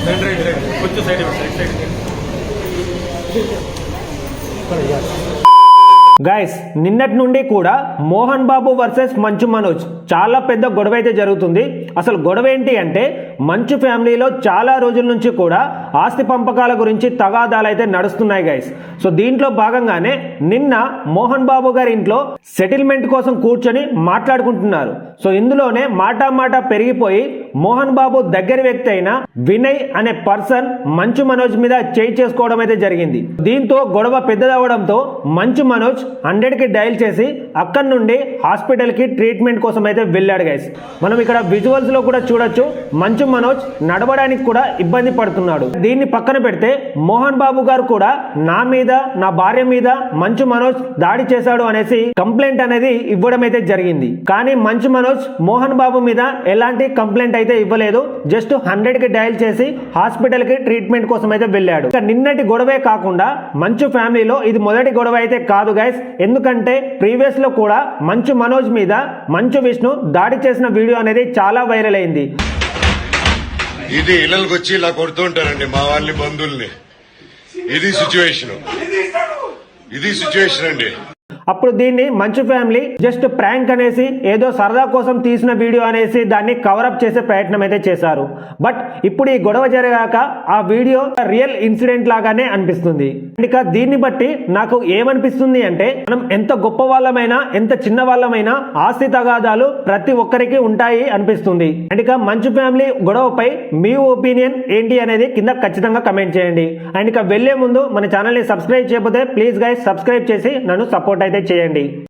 కొంచెం side guys నిన్నటి నుండి కూడా మోహన్ బాబు వర్సెస్ మంచు మనోజ్ చాలా పెద్ద గొడవ అయితే జరుగుతుంది. అసలు గొడవ ఏంటి అంటే మంచు ఫ్యామిలీలో చాలా రోజుల నుంచి కూడా ఆస్తి పంపకాల గురించి తగాదాలు అయితే నడుస్తున్నాయి గైస్. సో దీంట్లో భాగంగానే నిన్న మోహన్ బాబు గారి ఇంట్లో సెటిల్మెంట్ కోసం కూర్చొని మాట్లాడుకుంటున్నారు. సో ఇందులోనే మాట పెరిగిపోయి మోహన్ బాబు దగ్గర వ్యక్తి అయిన వినయ్ అనే పర్సన్ మంచు మనోజ్ మీద చేయి చేసుకోవడం అయితే జరిగింది. దీంతో గొడవ పెద్దదవడంతో మంచు మనోజ్ 100కి డయల్ చేసి అక్కడి నుండి హాస్పిటల్ కి ట్రీట్మెంట్ కోసం అయితే వెళ్ళాడు గైస్. మనం ఇక్కడ విజువల్స్ లో కూడా చూడొచ్చు మంచు మనోజ్ నడవడానికి కూడా ఇబ్బంది పడుతున్నాడు. దీన్ని పక్కన పెడితే మోహన్ బాబు గారు కూడా నా మీద నా భార్య మీద మంచు మనోజ్ దాడి చేశాడు అనేసి కంప్లైంట్ అనేది ఇవ్వడం అయితే జరిగింది. కానీ మంచు మనోజ్ మోహన్ బాబు మీద ఎలాంటి కంప్లైంట్ అయితే ఇవ్వలేదు. జస్ట్ 100కి డయల్ చేసి హాస్పిటల్ కి ట్రీట్మెంట్ కోసం అయితే వెళ్ళాడు. ఇక నిన్నటి గొడవే కాకుండా మంచు ఫ్యామిలీలో ఇది మొదటి గొడవ అయితే కాదు గైస్. ఎందుకంటే ప్రీవియస్ లో కూడా మంచు మనోజ్ మీద మంచు విష్ణు దాడి చేసిన వీడియో అనేది చాలా వైరల్ అయింది. ఇది ఇళ్ళకి వచ్చి ఇలా కొడుతూ ఉంటారండి మా వాళ్ళని బంధువుల్ని. ఇది సిచ్యువేషన్ అండి. అప్పుడు దీన్ని మంచు ఫ్యామిలీ జస్ట్ ప్రాంక్ అనేసి ఏదో సరదా కోసం తీసిన వీడియో అనేసి దాన్ని కవరప్ చేసే ప్రయత్నం అయితే చేశారు. బట్ ఇప్పుడు ఈ గొడవ జరిగాక ఆ వీడియో రియల్ ఇన్సిడెంట్ లాగానే అనిపిస్తుంది. ఇక దీన్ని బట్టి నాకు ఏమనిపిస్తుంది అంటే మనం ఎంత గొప్ప వాళ్ళమైనా ఎంత చిన్న వాళ్ళమైనా ఆస్తి తగాదాలు ప్రతి ఒక్కరికి ఉంటాయి అనిపిస్తుంది. అండ్ ఇక మంచు ఫ్యామిలీ గొడవపై మీ ఒపీనియన్ ఏంటి అనేది కింద ఖచ్చితంగా కమెంట్ చేయండి. అండ్ ఇక వెళ్లే ముందు మన ఛానల్ ని సబ్స్క్రైబ్ చేయకపోతే ప్లీజ్ గైస్ సబ్స్క్రైబ్ చేసి నన్ను సపోర్ట్ అయితే చేయండి.